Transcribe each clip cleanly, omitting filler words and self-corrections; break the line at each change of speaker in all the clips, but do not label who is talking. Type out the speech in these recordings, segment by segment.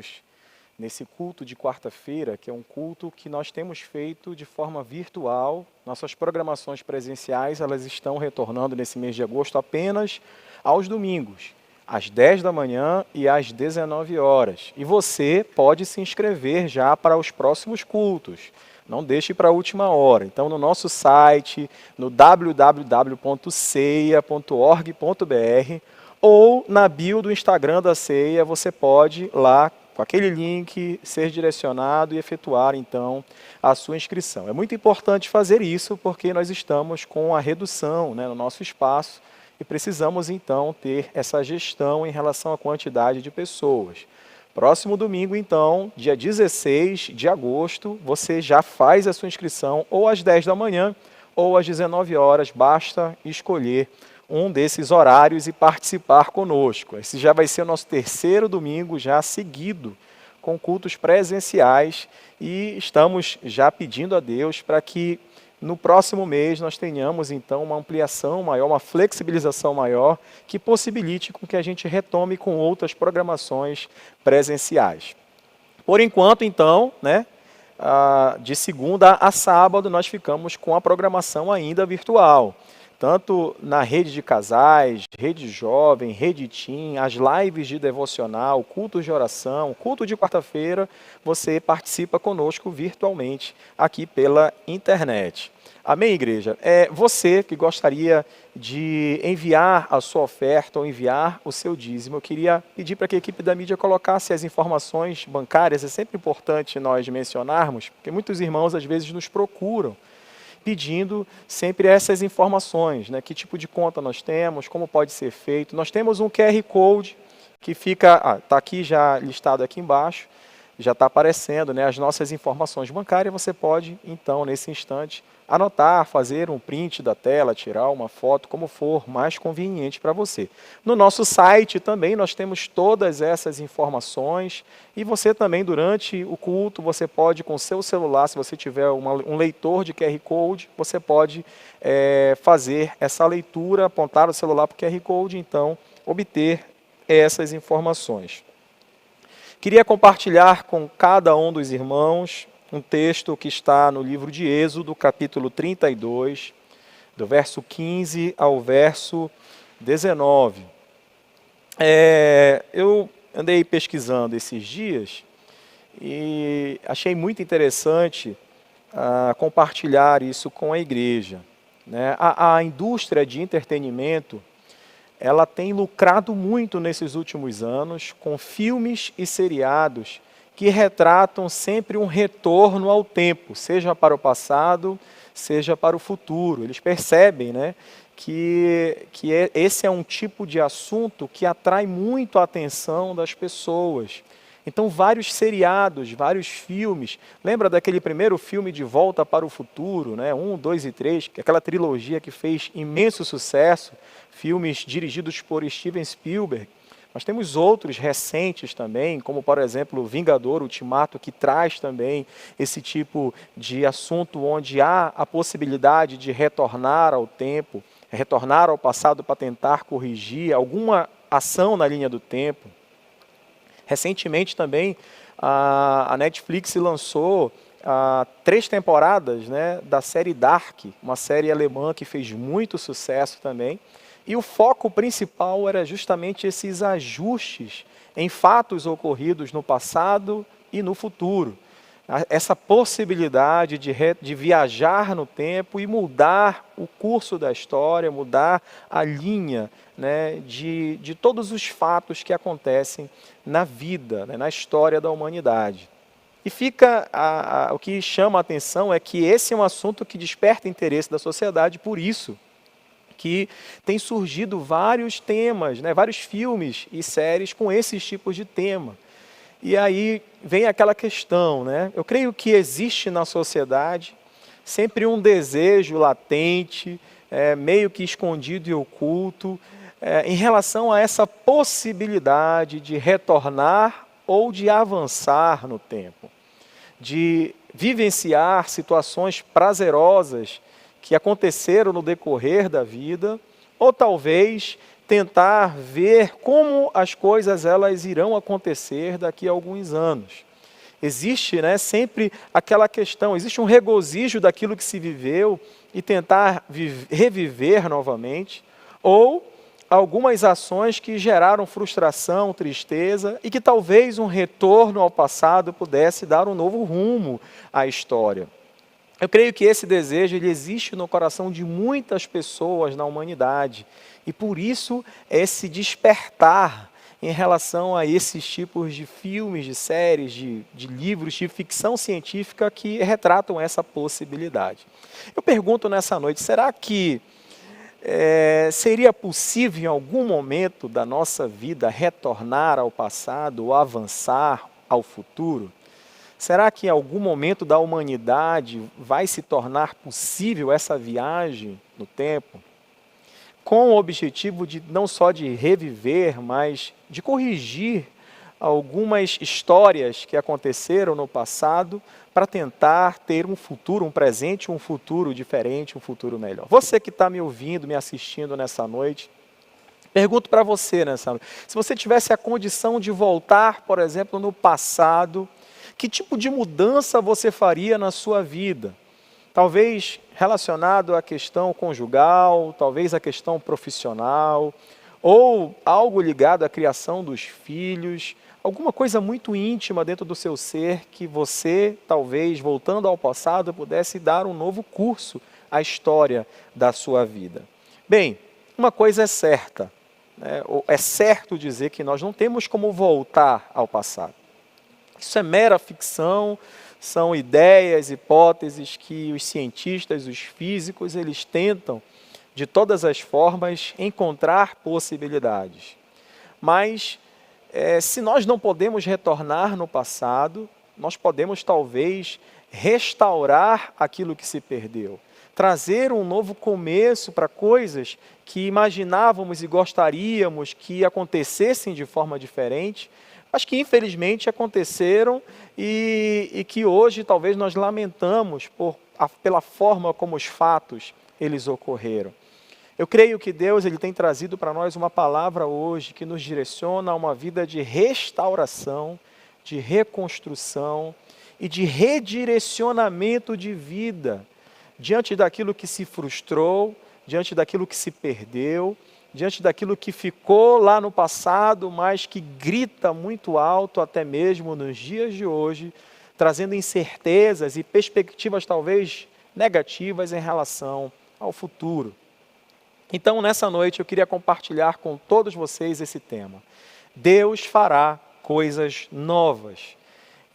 estamos nesse culto de quarta-feira, que é um culto que nós temos feito de forma virtual. Nossas programações presenciais, elas estão retornando nesse mês de agosto apenas aos domingos, às 10 da manhã e às 19 horas. E você pode se inscrever já para os próximos cultos. Não deixe para a última hora. Então, no nosso site, no www.ceia.org.br ou na bio do Instagram da Ceia, você pode lá, com aquele link, ser direcionado e efetuar, então, a sua inscrição. É muito importante fazer isso porque nós estamos com a redução, no nosso espaço e precisamos, então, ter essa gestão em relação à quantidade de pessoas. Próximo domingo, então, dia 16 de agosto, você já faz a sua inscrição ou às 10 da manhã ou às 19 horas. Basta escolher um desses horários e participar conosco. Esse já vai ser o nosso terceiro domingo já seguido com cultos presenciais e estamos já pedindo a Deus para que no próximo mês nós tenhamos então uma ampliação maior, uma flexibilização maior, que possibilite com que a gente retome com outras programações presenciais. Por enquanto, então, de segunda a sábado, nós ficamos com a programação ainda virtual. Tanto na rede de casais, rede jovem, rede teen, as lives de devocional, cultos de oração, culto de quarta-feira, você participa conosco virtualmente aqui pela internet. Amém, igreja? Você que gostaria de enviar a sua oferta ou enviar o seu dízimo, eu queria pedir para que a equipe da mídia colocasse as informações bancárias. É sempre importante nós mencionarmos, porque muitos irmãos às vezes nos procuram pedindo sempre essas informações, que tipo de conta nós temos, como pode ser feito. Nós temos um QR Code que fica, está aqui já listado aqui embaixo, já está aparecendo as nossas informações bancárias. Você pode, então, nesse instante, anotar, fazer um print da tela, tirar uma foto, como for mais conveniente para você. No nosso site também nós temos todas essas informações e você também, durante o culto, você pode, com seu celular, se você tiver um leitor de QR Code, você pode fazer essa leitura, apontar o celular para o QR Code, então, obter essas informações. Queria compartilhar com cada um dos irmãos um texto que está no livro de Êxodo, capítulo 32, do verso 15 ao verso 19. Eu andei pesquisando esses dias e achei muito interessante compartilhar isso com a igreja. A indústria de entretenimento, ela tem lucrado muito nesses últimos anos com filmes e seriados que retratam sempre um retorno ao tempo, seja para o passado, seja para o futuro. Eles percebem que esse é um tipo de assunto que atrai muito a atenção das pessoas. Então, vários seriados, vários filmes. Lembra daquele primeiro filme De Volta para o Futuro, 1, 2 e 3, aquela trilogia que fez imenso sucesso, filmes dirigidos por Steven Spielberg. Nós temos outros recentes também, como, por exemplo, Vingador Ultimato, que traz também esse tipo de assunto onde há a possibilidade de retornar ao tempo, retornar ao passado para tentar corrigir alguma ação na linha do tempo. Recentemente também, a Netflix lançou 3 temporadas da série Dark, uma série alemã que fez muito sucesso também. E o foco principal era justamente esses ajustes em fatos ocorridos no passado e no futuro. Essa possibilidade de viajar no tempo e mudar o curso da história, mudar a linha de todos os fatos que acontecem na vida, na história da humanidade. E o que chama a atenção é que esse é um assunto que desperta interesse da sociedade, por isso que tem surgido vários temas, vários filmes e séries com esses tipos de tema. E aí vem aquela questão, eu creio que existe na sociedade sempre um desejo latente, meio que escondido e oculto, em relação a essa possibilidade de retornar ou de avançar no tempo, de vivenciar situações prazerosas que aconteceram no decorrer da vida, ou talvez tentar ver como as coisas elas irão acontecer daqui a alguns anos. Existe, né, sempre aquela questão, existe um regozijo daquilo que se viveu e tentar reviver novamente, ou algumas ações que geraram frustração, tristeza, e que talvez um retorno ao passado pudesse dar um novo rumo à história. Eu creio que esse desejo ele existe no coração de muitas pessoas na humanidade, e por isso esse despertar em relação a esses tipos de filmes, de séries, de livros de ficção científica que retratam essa possibilidade. Eu pergunto nessa noite, será que seria possível em algum momento da nossa vida retornar ao passado ou avançar ao futuro? Será que em algum momento da humanidade vai se tornar possível essa viagem no tempo? Com o objetivo de não só de reviver, mas de corrigir algumas histórias que aconteceram no passado para tentar ter um futuro, um presente, um futuro diferente, um futuro melhor. Você que está me ouvindo, me assistindo nessa noite, pergunto para você nessa noite, se você tivesse a condição de voltar, por exemplo, no passado, que tipo de mudança você faria na sua vida? Talvez relacionado à questão conjugal, talvez à questão profissional, ou algo ligado à criação dos filhos, alguma coisa muito íntima dentro do seu ser que você, talvez, voltando ao passado, pudesse dar um novo curso à história da sua vida. Bem, uma coisa é certa, né? É certo dizer que nós não temos como voltar ao passado. Isso é mera ficção, são ideias, hipóteses que os cientistas, os físicos, eles tentam, de todas as formas, encontrar possibilidades. Mas, se nós não podemos retornar no passado, nós podemos, talvez, restaurar aquilo que se perdeu. Trazer um novo começo para coisas que imaginávamos e gostaríamos que acontecessem de forma diferente, mas que infelizmente aconteceram e que hoje talvez nós lamentamos pela forma como os fatos eles ocorreram. Eu creio que Deus ele tem trazido para nós uma palavra hoje que nos direciona a uma vida de restauração, de reconstrução e de redirecionamento de vida, diante daquilo que se frustrou, diante daquilo que se perdeu, diante daquilo que ficou lá no passado, mas que grita muito alto até mesmo nos dias de hoje, trazendo incertezas e perspectivas talvez negativas em relação ao futuro. Então, nessa noite, eu queria compartilhar com todos vocês esse tema. Deus fará coisas novas.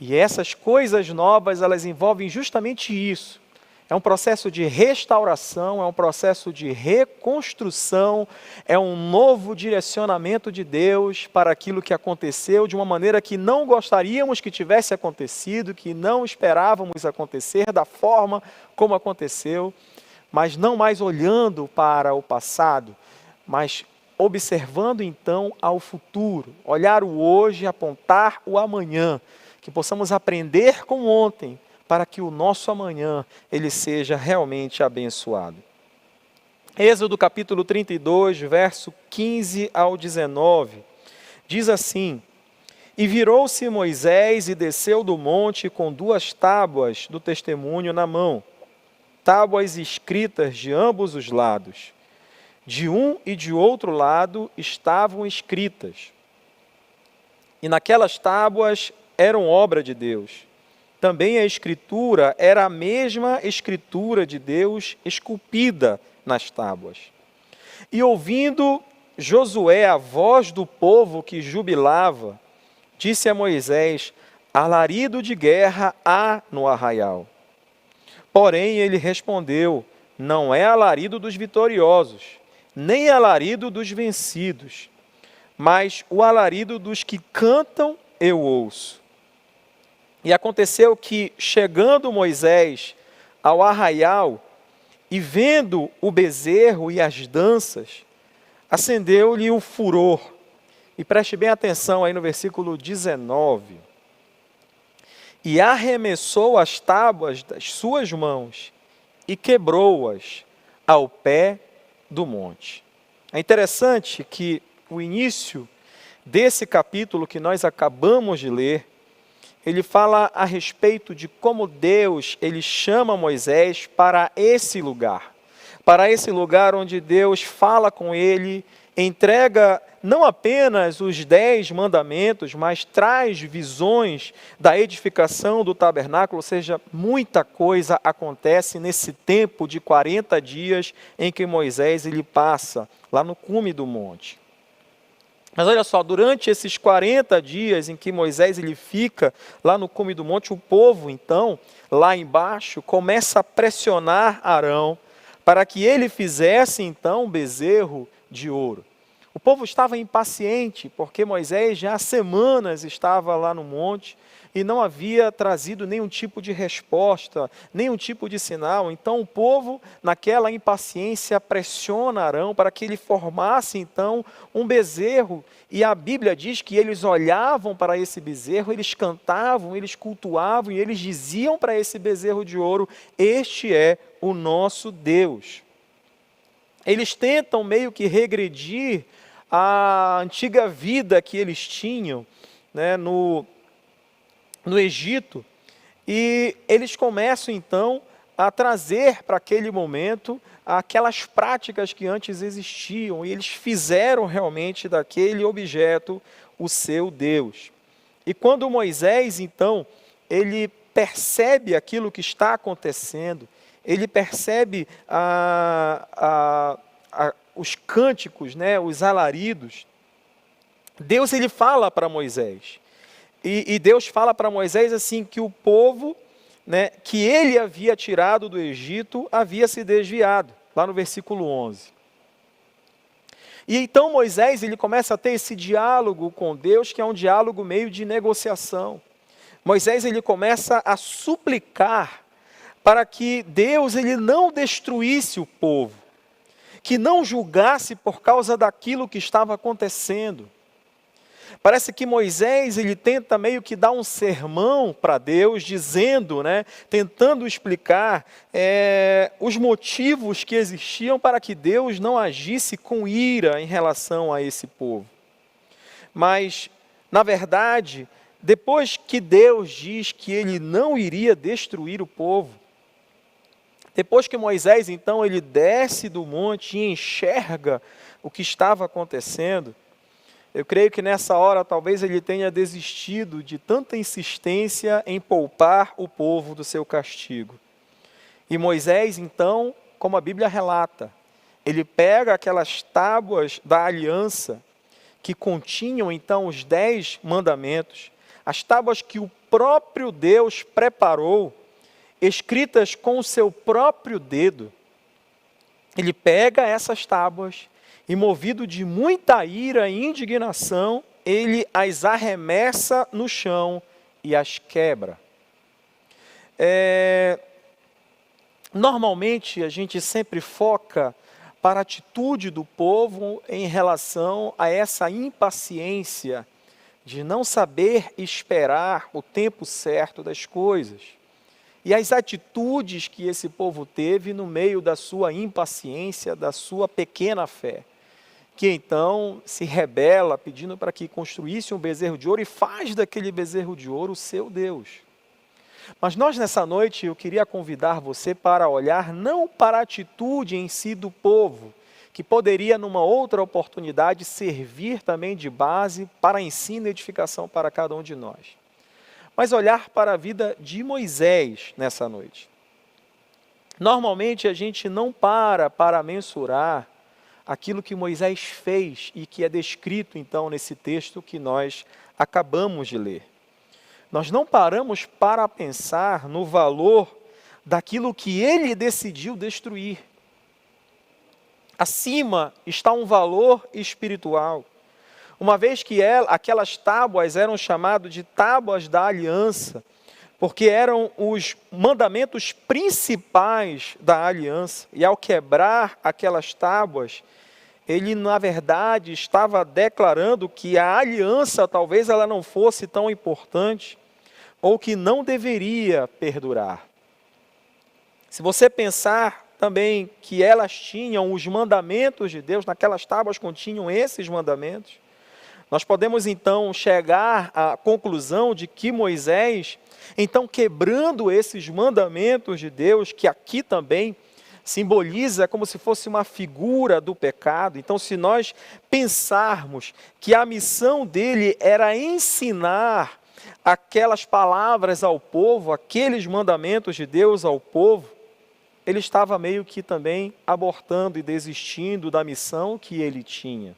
E essas coisas novas, elas envolvem justamente isso. É um processo de restauração, é um processo de reconstrução, é um novo direcionamento de Deus para aquilo que aconteceu de uma maneira que não gostaríamos que tivesse acontecido, que não esperávamos acontecer da forma como aconteceu, mas não mais olhando para o passado, mas observando então ao futuro, olhar o hoje, apontar o amanhã, que possamos aprender com ontem, para que o nosso amanhã ele seja realmente abençoado. Êxodo capítulo 32, verso 15 ao 19, diz assim: E virou-se Moisés e desceu do monte com 2 tábuas do testemunho na mão, tábuas escritas de ambos os lados. De um e de outro lado estavam escritas. E naquelas tábuas eram obra de Deus. Também a escritura era a mesma escritura de Deus esculpida nas tábuas. E ouvindo Josué a voz do povo que jubilava, disse a Moisés: alarido de guerra há no arraial. Porém ele respondeu: não é alarido dos vitoriosos, nem alarido dos vencidos, mas o alarido dos que cantam eu ouço. E aconteceu que, chegando Moisés ao arraial, e vendo o bezerro e as danças, acendeu-lhe o furor. E preste bem atenção aí no versículo 19. E arremessou as tábuas das suas mãos, e quebrou-as ao pé do monte. É interessante que o início desse capítulo que nós acabamos de ler, ele fala a respeito de como Deus, ele chama Moisés para esse lugar onde Deus fala com ele, entrega não apenas os 10 mandamentos, mas traz visões da edificação do tabernáculo, ou seja, muita coisa acontece nesse tempo de 40 dias em que Moisés ele passa lá no cume do monte. Mas olha só, durante esses 40 dias em que Moisés ele fica lá no cume do monte, o povo então, lá embaixo, começa a pressionar Arão para que ele fizesse então um bezerro de ouro. O povo estava impaciente, porque Moisés já há semanas estava lá no monte e não havia trazido nenhum tipo de resposta, nenhum tipo de sinal. Então o povo, naquela impaciência, pressiona Arão para que ele formasse então um bezerro. E a Bíblia diz que eles olhavam para esse bezerro, eles cantavam, eles cultuavam e eles diziam para esse bezerro de ouro: este é o nosso Deus. Eles tentam meio que regredir a antiga vida que eles tinham, né, no Egito, e eles começam então a trazer para aquele momento aquelas práticas que antes existiam, e eles fizeram realmente daquele objeto o seu Deus. E quando Moisés então, ele percebe aquilo que está acontecendo, ele percebe os cânticos, né, os alaridos, Deus ele fala para Moisés. E Deus fala para Moisés assim, que o povo, né, que ele havia tirado do Egito, havia se desviado, lá no versículo 11. E então Moisés ele começa a ter esse diálogo com Deus, que é um diálogo meio de negociação. Moisés ele começa a suplicar para que Deus ele não destruísse o povo, que não julgasse por causa daquilo que estava acontecendo. Parece que Moisés ele tenta meio que dar um sermão para Deus, dizendo, né, tentando explicar os motivos que existiam para que Deus não agisse com ira em relação a esse povo. Mas, na verdade, depois que Deus diz que ele não iria destruir o povo, depois que Moisés, então, ele desce do monte e enxerga o que estava acontecendo, eu creio que nessa hora talvez ele tenha desistido de tanta insistência em poupar o povo do seu castigo. E Moisés, então, como a Bíblia relata, ele pega aquelas tábuas da aliança que continham, então, os 10 mandamentos, as tábuas que o próprio Deus preparou, escritas com o seu próprio dedo. Ele pega essas tábuas e, movido de muita ira e indignação, ele as arremessa no chão e as quebra. Normalmente, a gente sempre foca para a atitude do povo em relação a essa impaciência de não saber esperar o tempo certo das coisas. E as atitudes que esse povo teve no meio da sua impaciência, da sua pequena fé, que então se rebela pedindo para que construísse um bezerro de ouro e faz daquele bezerro de ouro o seu Deus. Mas nós nessa noite eu queria convidar você para olhar não para a atitude em si do povo, que poderia numa outra oportunidade servir também de base para ensino e edificação para cada um de nós, mas olhar para a vida de Moisés nessa noite. Normalmente a gente não para mensurar aquilo que Moisés fez e que é descrito então nesse texto que nós acabamos de ler. Nós não paramos para pensar no valor daquilo que ele decidiu destruir. Acima está um valor espiritual. Uma vez que aquelas tábuas eram chamadas de tábuas da aliança, porque eram os mandamentos principais da aliança, e ao quebrar aquelas tábuas, ele na verdade estava declarando que a aliança talvez ela não fosse tão importante, ou que não deveria perdurar. Se você pensar também que elas tinham os mandamentos de Deus, naquelas tábuas continham esses mandamentos, nós podemos então chegar à conclusão de que Moisés, então quebrando esses mandamentos de Deus, que aqui também simboliza como se fosse uma figura do pecado. Então, se nós pensarmos que a missão dele era ensinar aquelas palavras ao povo, aqueles mandamentos de Deus ao povo, ele estava meio que também abortando e desistindo da missão que ele tinha.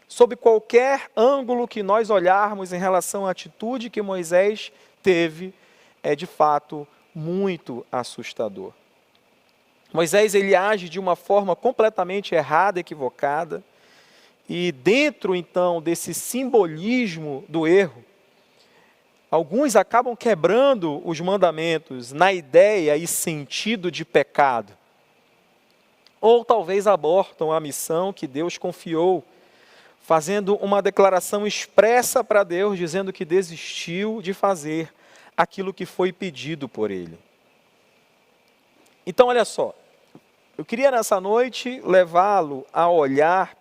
Sob qualquer ângulo que nós olharmos em relação à atitude que Moisés teve, é de fato muito assustador. Moisés, ele age de uma forma completamente errada, equivocada, e dentro então desse simbolismo do erro, alguns acabam quebrando os mandamentos na ideia e sentido de pecado, ou talvez abortam a missão que Deus confiou, fazendo uma declaração expressa para Deus, dizendo que desistiu de fazer aquilo que foi pedido por ele. Então, olha só, eu queria nessa noite levá-lo a olhar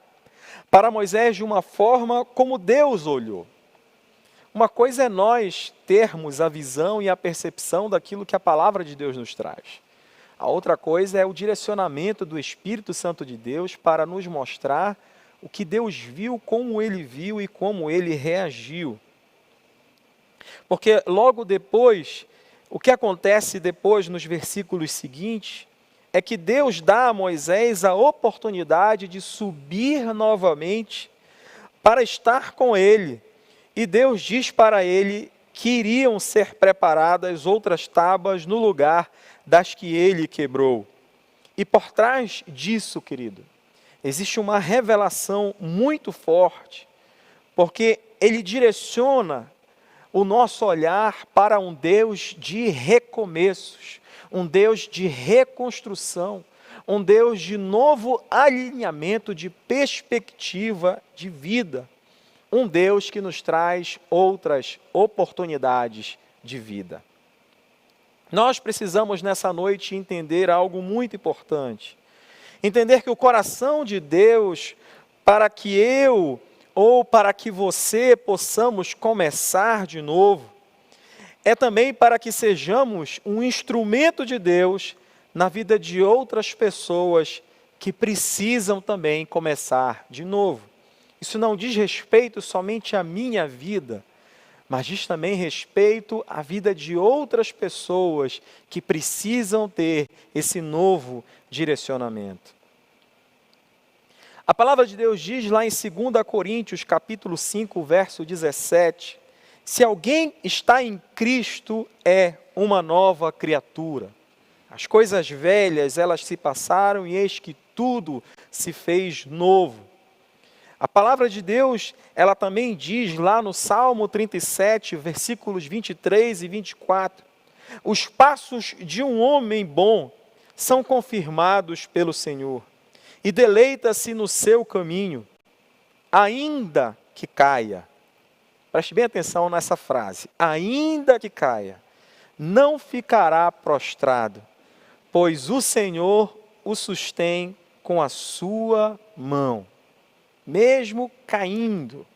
para Moisés de uma forma como Deus olhou. Uma coisa é nós termos a visão e a percepção daquilo que a palavra de Deus nos traz. A outra coisa é o direcionamento do Espírito Santo de Deus para nos mostrar o que Deus viu, como ele viu e como ele reagiu. Porque logo depois, o que acontece depois nos versículos seguintes, é que Deus dá a Moisés a oportunidade de subir novamente para estar com ele. E Deus diz para ele que iriam ser preparadas outras tábuas no lugar das que ele quebrou. E por trás disso, querido, existe uma revelação muito forte, porque ele direciona o nosso olhar para um Deus de recomeços, um Deus de reconstrução, um Deus de novo alinhamento, de perspectiva de vida, um Deus que nos traz outras oportunidades de vida. Nós precisamos nessa noite entender algo muito importante, entender que o coração de Deus, para que eu ou para que você possamos começar de novo, é também para que sejamos um instrumento de Deus na vida de outras pessoas que precisam também começar de novo. Isso não diz respeito somente à minha vida, mas diz também respeito à vida de outras pessoas que precisam ter esse novo direcionamento. A palavra de Deus diz lá em 2 Coríntios, capítulo 5, verso 17, se alguém está em Cristo, é uma nova criatura. As coisas velhas, elas se passaram e eis que tudo se fez novo. A palavra de Deus, ela também diz lá no Salmo 37, versículos 23 e 24, os passos de um homem bom são confirmados pelo Senhor, e deleita-se no seu caminho, ainda que caia. Preste bem atenção nessa frase, ainda que caia, não ficará prostrado, pois o Senhor o sustém com a sua mão. Mesmo caindo,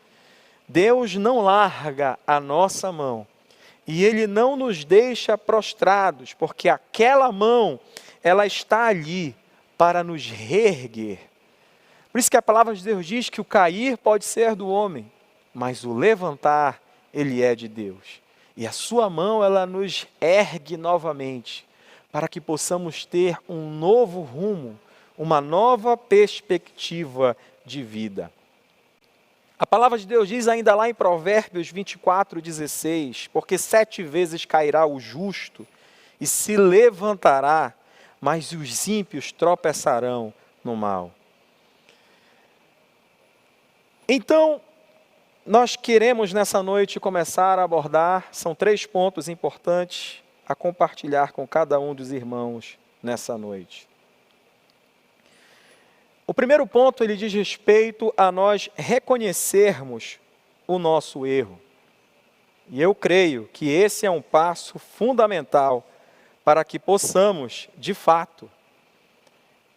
Deus não larga a nossa mão, e Ele não nos deixa prostrados, porque aquela mão, ela está ali para nos reerguer. Por isso que a palavra de Deus diz que o cair pode ser do homem, mas o levantar, ele é de Deus. E a sua mão, ela nos ergue novamente, para que possamos ter um novo rumo, uma nova perspectiva de vida. A palavra de Deus diz ainda lá em Provérbios 24, 16, porque 7 vezes cairá o justo e se levantará, mas os ímpios tropeçarão no mal. Então, nós queremos nessa noite começar a abordar, são 3 pontos importantes a compartilhar com cada um dos irmãos nessa noite. O primeiro ponto, ele diz respeito a nós reconhecermos o nosso erro. E eu creio que esse é um passo fundamental para que possamos, de fato,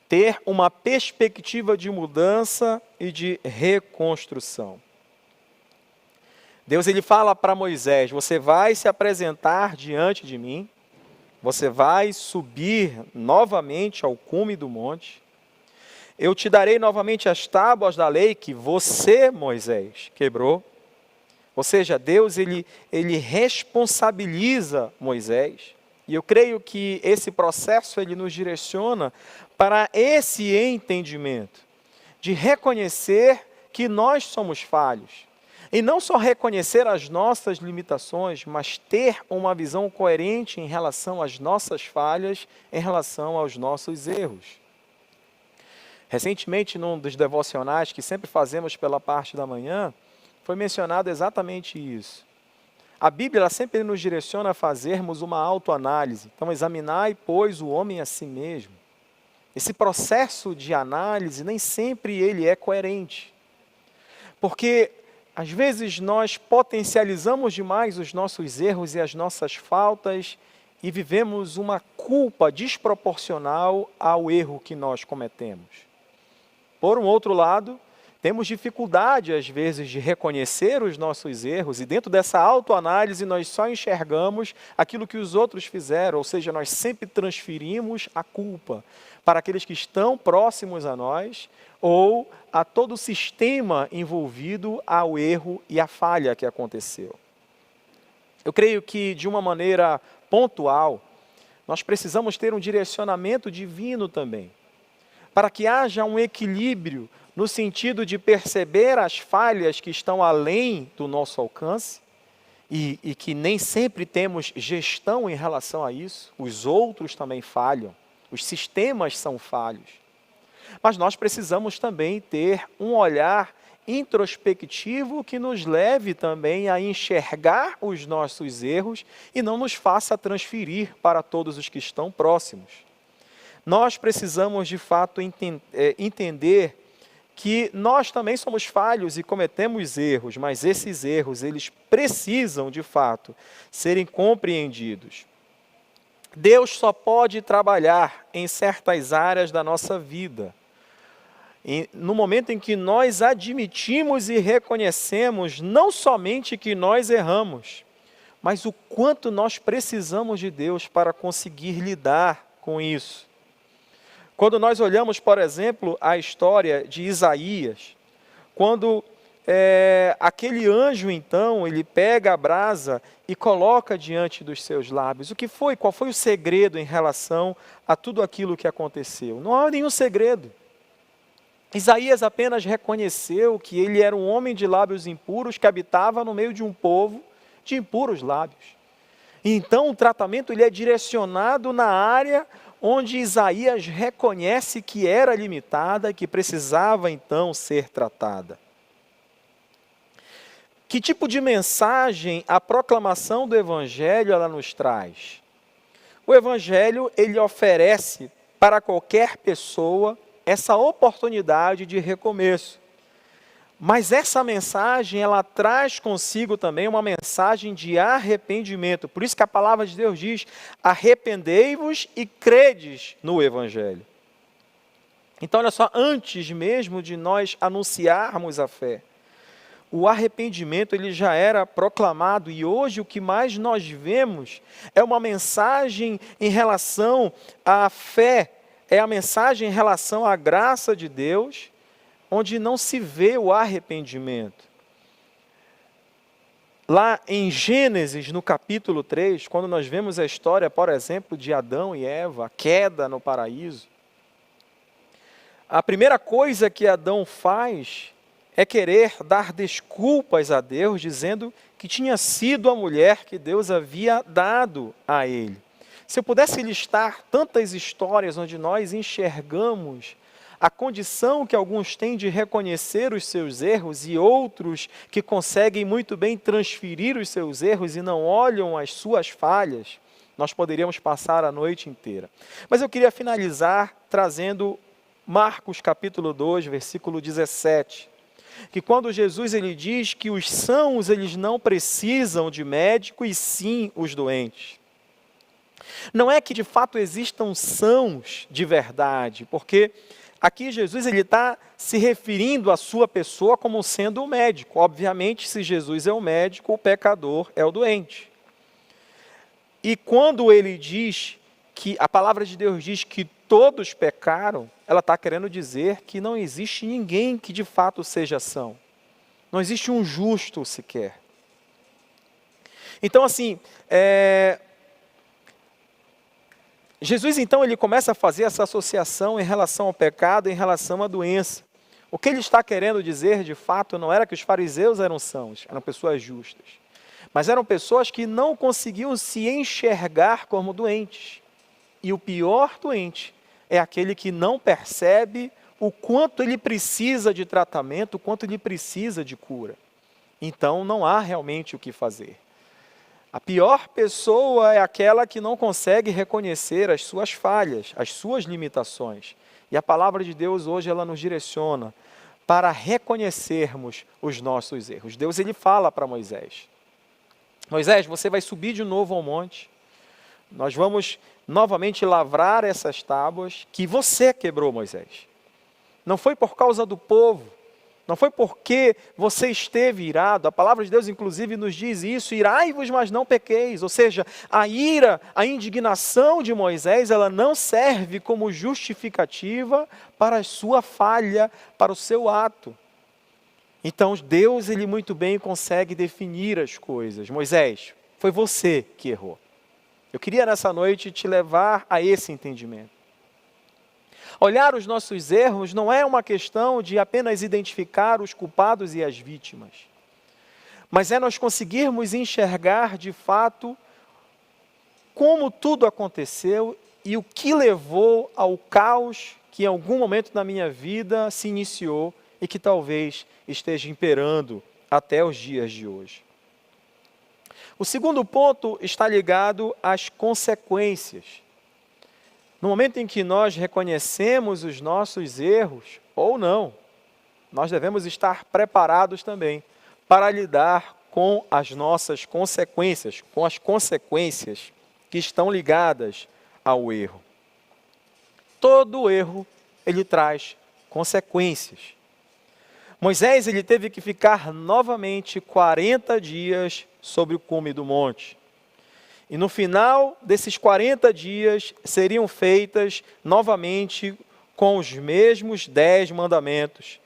ter uma perspectiva de mudança e de reconstrução. Deus ele fala para Moisés: você vai se apresentar diante de mim, você vai subir novamente ao cume do monte, eu te darei novamente as tábuas da lei que você, Moisés, quebrou. Ou seja, Deus ele responsabiliza Moisés. E eu creio que esse processo ele nos direciona para esse entendimento de reconhecer que nós somos falhos. E não só reconhecer as nossas limitações, mas ter uma visão coerente em relação às nossas falhas, em relação aos nossos erros. Recentemente, num dos devocionais que sempre fazemos pela parte da manhã, foi mencionado exatamente isso. A Bíblia ela sempre nos direciona a fazermos uma autoanálise. Então, examinai, pois, o homem a si mesmo. Esse processo de análise nem sempre ele é coerente. Porque, às vezes, nós potencializamos demais os nossos erros e as nossas faltas e vivemos uma culpa desproporcional ao erro que nós cometemos. Por um outro lado, temos dificuldade, às vezes, de reconhecer os nossos erros e dentro dessa autoanálise nós só enxergamos aquilo que os outros fizeram, ou seja, nós sempre transferimos a culpa para aqueles que estão próximos a nós ou a todo o sistema envolvido ao erro e à falha que aconteceu. Eu creio que, de uma maneira pontual, nós precisamos ter um direcionamento divino também, para que haja um equilíbrio no sentido de perceber as falhas que estão além do nosso alcance e que nem sempre temos gestão em relação a isso. Os outros também falham, os sistemas são falhos. Mas nós precisamos também ter um olhar introspectivo que nos leve também a enxergar os nossos erros e não nos faça transferir para todos os que estão próximos. Nós precisamos, de fato, entender que nós também somos falhos e cometemos erros, mas esses erros, eles precisam, de fato, serem compreendidos. Deus só pode trabalhar em certas áreas da nossa vida. E no momento em que nós admitimos e reconhecemos não somente que nós erramos, mas o quanto nós precisamos de Deus para conseguir lidar com isso. Quando nós olhamos, por exemplo, a história de Isaías, quando aquele anjo, então, ele pega a brasa e coloca diante dos seus lábios. O que foi? Qual foi o segredo em relação a tudo aquilo que aconteceu? Não há nenhum segredo. Isaías apenas reconheceu que ele era um homem de lábios impuros que habitava no meio de um povo de impuros lábios. Então, o tratamento ele é direcionado na área onde Isaías reconhece que era limitada, que precisava então ser tratada. Que tipo de mensagem a proclamação do Evangelho ela nos traz? O Evangelho ele oferece para qualquer pessoa essa oportunidade de recomeço. Mas essa mensagem, ela traz consigo também uma mensagem de arrependimento. Por isso que a palavra de Deus diz, arrependei-vos e credes no Evangelho. Então, olha só, antes mesmo de nós anunciarmos a fé, o arrependimento ele já era proclamado e hoje o que mais nós vemos é uma mensagem em relação à fé, é a mensagem em relação à graça de Deus, onde não se vê o arrependimento. Lá em Gênesis, no capítulo 3, quando nós vemos a história, por exemplo, de Adão e Eva, a queda no paraíso, a primeira coisa que Adão faz é querer dar desculpas a Deus, dizendo que tinha sido a mulher que Deus havia dado a ele. Se eu pudesse listar tantas histórias onde nós enxergamos a condição que alguns têm de reconhecer os seus erros e outros que conseguem muito bem transferir os seus erros e não olham as suas falhas, nós poderíamos passar a noite inteira. Mas eu queria finalizar trazendo Marcos capítulo 2, versículo 17, que quando Jesus ele diz que os sãos eles não precisam de médico e sim os doentes. Não é que de fato existam sãos de verdade, porque aqui Jesus ele está se referindo à sua pessoa como sendo o médico. Obviamente, se Jesus é o médico, o pecador é o doente. E quando ele diz que a palavra de Deus diz que todos pecaram, ela está querendo dizer que não existe ninguém que de fato seja são. Não existe um justo sequer. Então, assim, Jesus, então, ele começa a fazer essa associação em relação ao pecado, em relação à doença. O que ele está querendo dizer, de fato, não era que os fariseus eram sãos, eram pessoas justas. Mas eram pessoas que não conseguiam se enxergar como doentes. E o pior doente é aquele que não percebe o quanto ele precisa de tratamento, o quanto ele precisa de cura. Então, não há realmente o que fazer. A pior pessoa é aquela que não consegue reconhecer as suas falhas, as suas limitações. E a palavra de Deus hoje ela nos direciona para reconhecermos os nossos erros. Deus ele fala para Moisés: Moisés, você vai subir de novo ao monte. Nós vamos novamente lavrar essas tábuas que você quebrou, Moisés. Não foi por causa do povo. Não foi porque você esteve irado, a palavra de Deus inclusive nos diz isso, irai-vos, mas não pequeis. Ou seja, a ira, a indignação de Moisés, ela não serve como justificativa para a sua falha, para o seu ato. Então Deus, ele muito bem consegue definir as coisas. Moisés, foi você que errou. Eu queria nessa noite te levar a esse entendimento. Olhar os nossos erros não é uma questão de apenas identificar os culpados e as vítimas, mas é nós conseguirmos enxergar de fato como tudo aconteceu e o que levou ao caos que em algum momento na minha vida se iniciou e que talvez esteja imperando até os dias de hoje. O segundo ponto está ligado às consequências. No momento em que nós reconhecemos os nossos erros, ou não, nós devemos estar preparados também para lidar com as nossas consequências, com as consequências que estão ligadas ao erro. Todo erro, ele traz consequências. Moisés, ele teve que ficar novamente 40 dias sobre o cume do monte. E no final desses 40 dias seriam feitas novamente com os mesmos 10 mandamentos.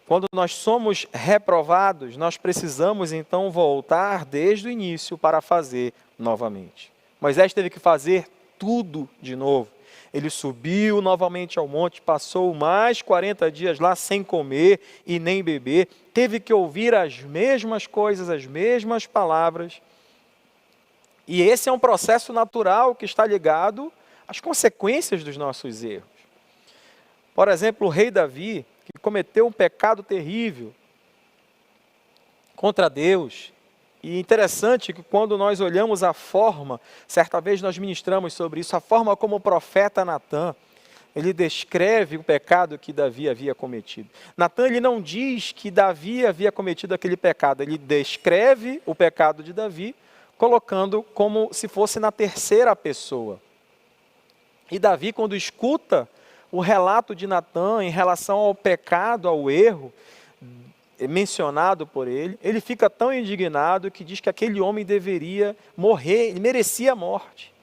Quando nós somos reprovados, nós precisamos então voltar desde o início para fazer novamente. Moisés teve que fazer tudo de novo. Ele subiu novamente ao monte, passou mais 40 dias lá sem comer e nem beber. Teve que ouvir as mesmas coisas, as mesmas palavras. E esse é um processo natural que está ligado às consequências dos nossos erros. Por exemplo, o rei Davi, que cometeu um pecado terrível contra Deus. E interessante que quando nós olhamos a forma, certa vez nós ministramos sobre isso, a forma como o profeta Natã, ele descreve o pecado que Davi havia cometido. Natã, ele não diz que Davi havia cometido aquele pecado, ele descreve o pecado de Davi, colocando como se fosse na terceira pessoa. E Davi, quando escuta o relato de Natã em relação ao pecado, ao erro mencionado por ele, ele fica tão indignado que diz que aquele homem deveria morrer, ele merecia a morte.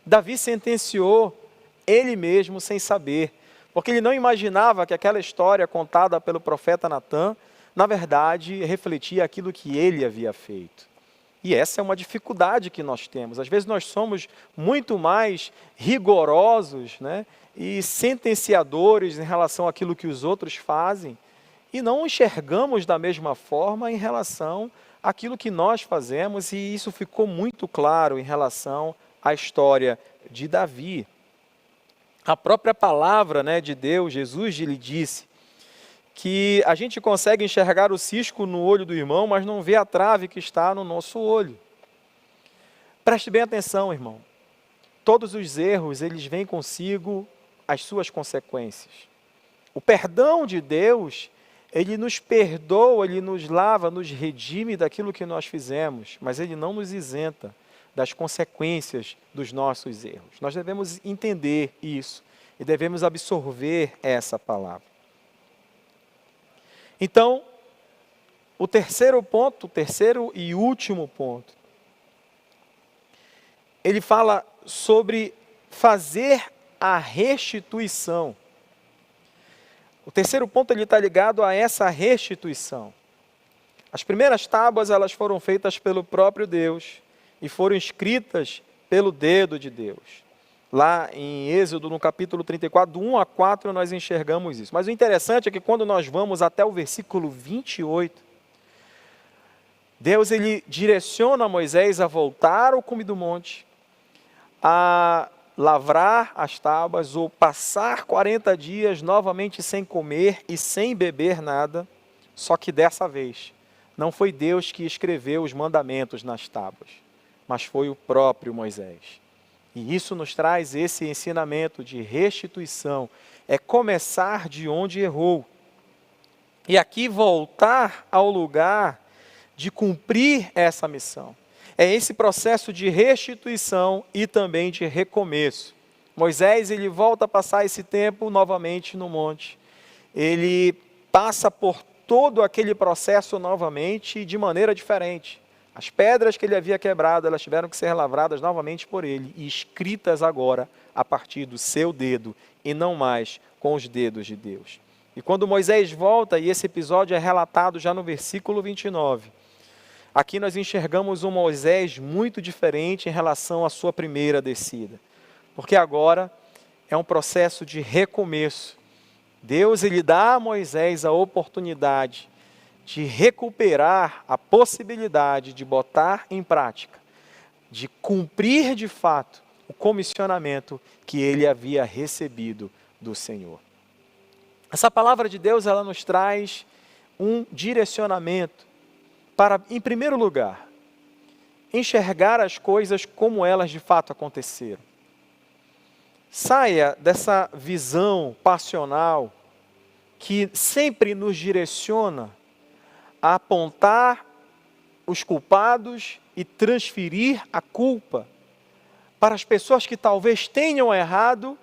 Davi sentenciou ele mesmo sem saber, porque ele não imaginava que aquela história contada pelo profeta Natã, na verdade, refletia aquilo que ele havia feito. E essa é uma dificuldade que nós temos. Às vezes nós somos muito mais rigorosos, né, e sentenciadores em relação àquilo que os outros fazem e não enxergamos da mesma forma em relação àquilo que nós fazemos, e isso ficou muito claro em relação à história de Davi. A própria palavra, né, de Deus, Jesus lhe disse que a gente consegue enxergar o cisco no olho do irmão, mas não vê a trave que está no nosso olho. Preste bem atenção, irmão. Todos os erros, eles vêm consigo as suas consequências. O perdão de Deus, ele nos perdoa, ele nos lava, nos redime daquilo que nós fizemos, mas ele não nos isenta das consequências dos nossos erros. Nós devemos entender isso e devemos absorver essa palavra. Então, o terceiro ponto, o terceiro e último ponto, ele fala sobre fazer a restituição. O terceiro ponto ele está ligado a essa restituição. As primeiras tábuas elas foram feitas pelo próprio Deus e foram escritas pelo dedo de Deus. Lá em Êxodo, no capítulo 34, do 1 a 4, nós enxergamos isso. Mas o interessante é que quando nós vamos até o versículo 28, Deus ele direciona Moisés a voltar ao cume do monte, a lavrar as tábuas ou passar 40 dias novamente sem comer e sem beber nada, só que dessa vez não foi Deus que escreveu os mandamentos nas tábuas, mas foi o próprio Moisés. E isso nos traz esse ensinamento de restituição, é começar de onde errou. E aqui voltar ao lugar de cumprir essa missão. É esse processo de restituição e também de recomeço. Moisés, ele volta a passar esse tempo novamente no monte. Ele passa por todo aquele processo novamente de maneira diferente. As pedras que ele havia quebrado, elas tiveram que ser lavradas novamente por ele e escritas agora a partir do seu dedo e não mais com os dedos de Deus. E quando Moisés volta, e esse episódio é relatado já no versículo 29, aqui nós enxergamos um Moisés muito diferente em relação à sua primeira descida. Porque agora é um processo de recomeço. Deus ele dá a Moisés a oportunidade de recuperar a possibilidade de botar em prática, de cumprir de fato o comissionamento que ele havia recebido do Senhor. Essa palavra de Deus ela nos traz um direcionamento para, em primeiro lugar, enxergar as coisas como elas de fato aconteceram. Saia dessa visão passional que sempre nos direciona a apontar os culpados e transferir a culpa para as pessoas que talvez tenham errado,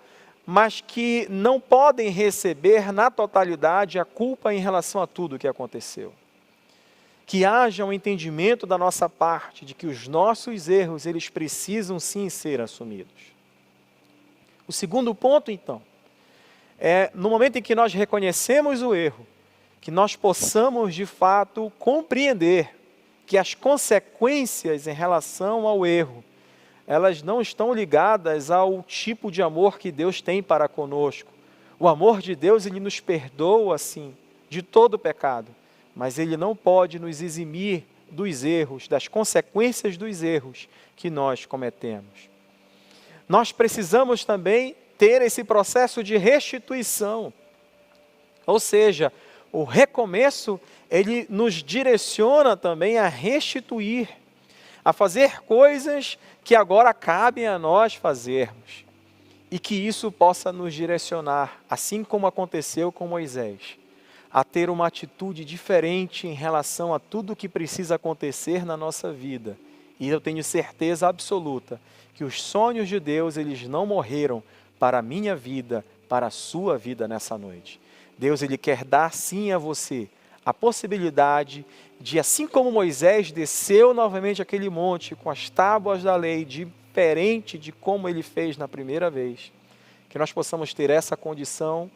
mas que não podem receber na totalidade a culpa em relação a tudo o que aconteceu. Que haja um entendimento da nossa parte de que os nossos erros, eles precisam sim ser assumidos. O segundo ponto, então, é no momento em que nós reconhecemos o erro, que nós possamos de fato compreender que as consequências em relação ao erro, elas não estão ligadas ao tipo de amor que Deus tem para conosco. O amor de Deus, ele nos perdoa, sim, de todo pecado, mas ele não pode nos eximir dos erros, das consequências dos erros que nós cometemos. Nós precisamos também ter esse processo de restituição, ou seja, o recomeço, ele nos direciona também a restituir, a fazer coisas que agora cabem a nós fazermos. E que isso possa nos direcionar, assim como aconteceu com Moisés, a ter uma atitude diferente em relação a tudo que precisa acontecer na nossa vida. E eu tenho certeza absoluta que os sonhos de Deus, eles não morreram para a minha vida, para a sua vida nessa noite. Deus ele quer dar sim a você a possibilidade de, assim como Moisés desceu novamente aquele monte com as tábuas da lei, diferente de como ele fez na primeira vez, que nós possamos ter essa condição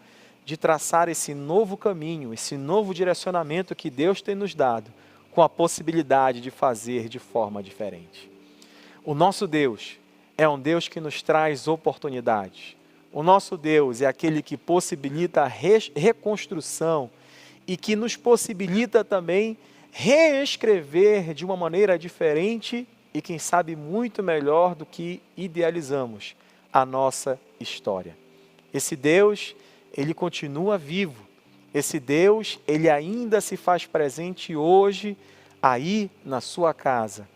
de traçar esse novo caminho, esse novo direcionamento que Deus tem nos dado, com a possibilidade de fazer de forma diferente. O nosso Deus é um Deus que nos traz oportunidades. O nosso Deus é aquele que possibilita a reconstrução e que nos possibilita também reescrever de uma maneira diferente e, quem sabe, muito melhor do que idealizamos a nossa história. Esse Deus, ele continua vivo. Esse Deus, ele ainda se faz presente hoje, aí na sua casa.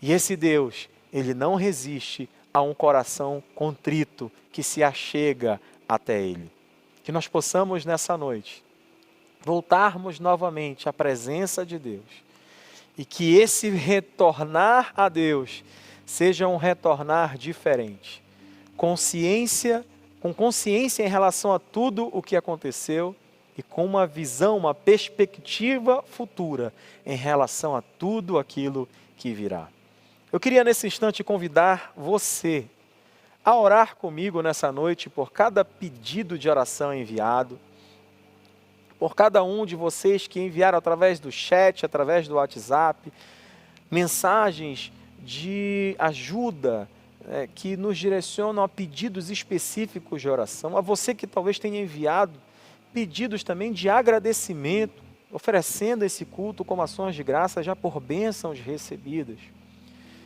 E esse Deus, ele não resiste a um coração contrito que se achega até ele. Que nós possamos nessa noite voltarmos novamente à presença de Deus e que esse retornar a Deus seja um retornar diferente. Com consciência em relação a tudo o que aconteceu e com uma visão, uma perspectiva futura em relação a tudo aquilo que virá. Eu queria nesse instante convidar você a orar comigo nessa noite por cada pedido de oração enviado, por cada um de vocês que enviaram através do chat, através do WhatsApp, mensagens de ajuda, que nos direcionam a pedidos específicos de oração, a você que talvez tenha enviado pedidos também de agradecimento, oferecendo esse culto como ações de graça já por bênçãos recebidas.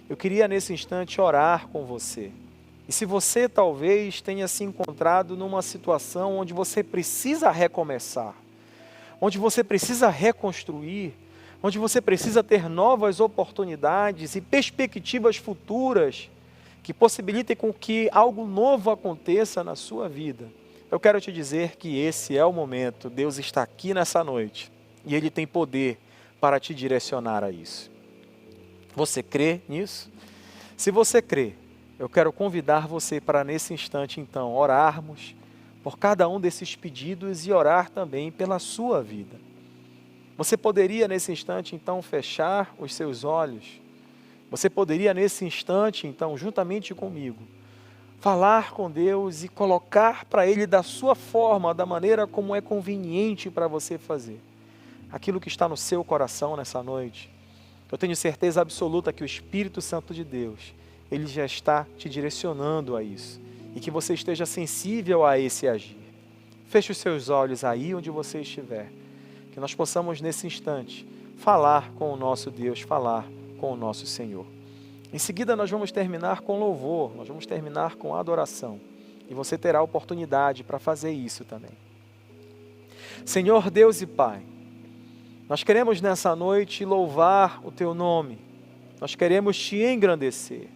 Eu queria nesse instante orar com você. E se você talvez tenha se encontrado numa situação onde você precisa recomeçar, onde você precisa reconstruir, onde você precisa ter novas oportunidades e perspectivas futuras que possibilitem com que algo novo aconteça na sua vida, eu quero te dizer que esse é o momento. Deus está aqui nessa noite e Ele tem poder para te direcionar a isso. Você crê nisso? Se você crê, eu quero convidar você para nesse instante então orarmos por cada um desses pedidos e orar também pela sua vida. Você poderia nesse instante então fechar os seus olhos. Você poderia nesse instante então, juntamente comigo, falar com Deus e colocar para Ele da sua forma, da maneira como é conveniente para você fazer aquilo que está no seu coração nessa noite. Eu tenho certeza absoluta que o Espírito Santo de Deus, Ele já está te direcionando a isso e que você esteja sensível a esse agir. Feche os seus olhos aí onde você estiver, que nós possamos nesse instante falar com o nosso Deus, falar com o nosso Senhor. Em seguida nós vamos terminar com louvor, nós vamos terminar com adoração e você terá oportunidade para fazer isso também. Senhor Deus e Pai, nós queremos nessa noite louvar o Teu nome, nós queremos Te engrandecer.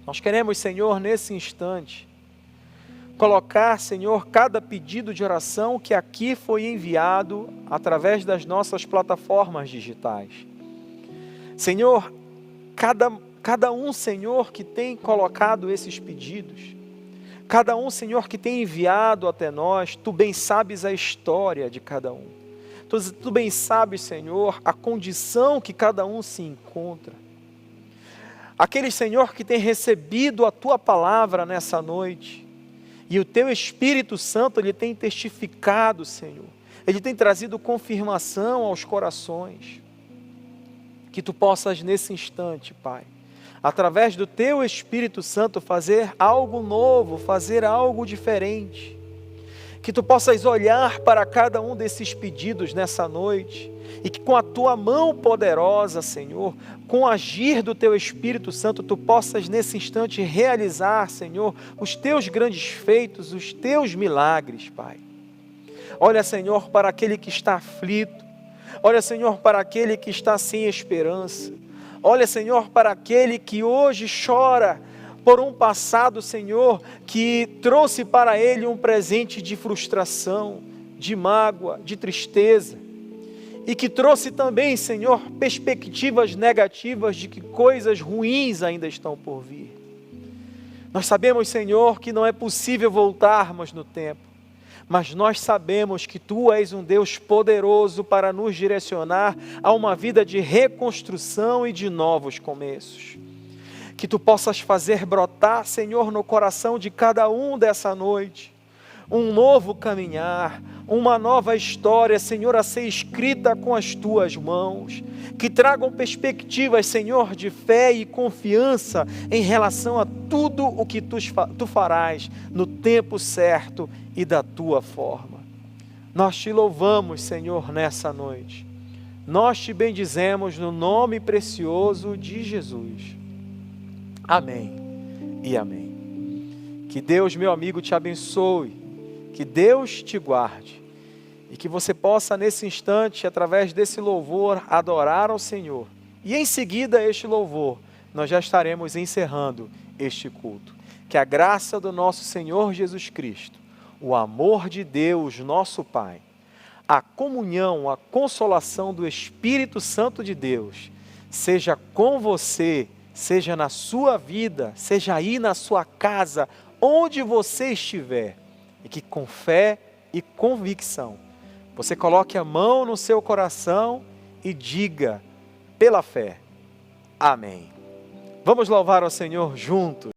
Nós queremos, Senhor, nesse instante, colocar, Senhor, cada pedido de oração que aqui foi enviado através das nossas plataformas digitais. Senhor, cada um, Senhor, que tem colocado esses pedidos, cada um, Senhor, que tem enviado até nós, Tu bem sabes a história de cada um. Tu bem sabes, Senhor, a condição que cada um se encontra. Aquele, Senhor, que tem recebido a Tua palavra nessa noite, e o Teu Espírito Santo, Ele tem testificado, Senhor, Ele tem trazido confirmação aos corações, que Tu possas nesse instante, Pai, através do Teu Espírito Santo fazer algo novo, fazer algo diferente, que Tu possas olhar para cada um desses pedidos nessa noite, e que com a Tua mão poderosa, Senhor, com o agir do Teu Espírito Santo, Tu possas nesse instante realizar, Senhor, os Teus grandes feitos, os Teus milagres, Pai. Olha, Senhor, para aquele que está aflito, olha, Senhor, para aquele que está sem esperança, olha, Senhor, para aquele que hoje chora por um passado, Senhor, que trouxe para ele um presente de frustração, de mágoa, de tristeza, e que trouxe também, Senhor, perspectivas negativas de que coisas ruins ainda estão por vir. Nós sabemos, Senhor, que não é possível voltarmos no tempo, mas nós sabemos que Tu és um Deus poderoso para nos direcionar a uma vida de reconstrução e de novos começos. Que Tu possas fazer brotar, Senhor, no coração de cada um dessa noite, um novo caminhar, uma nova história, Senhor, a ser escrita com as Tuas mãos, que tragam perspectivas, Senhor, de fé e confiança em relação a tudo o que Tu farás no tempo certo e da Tua forma. Nós Te louvamos, Senhor, nessa noite. Nós Te bendizemos no nome precioso de Jesus. Amém e amém. Que Deus, meu amigo, te abençoe. Que Deus te guarde e que você possa nesse instante, através desse louvor, adorar ao Senhor. E em seguida este louvor, nós já estaremos encerrando este culto. Que a graça do nosso Senhor Jesus Cristo, o amor de Deus, nosso Pai, a comunhão, a consolação do Espírito Santo de Deus, seja com você, seja na sua vida, seja aí na sua casa, onde você estiver, e que com fé e convicção, você coloque a mão no seu coração e diga, pela fé, amém. Vamos louvar ao Senhor juntos.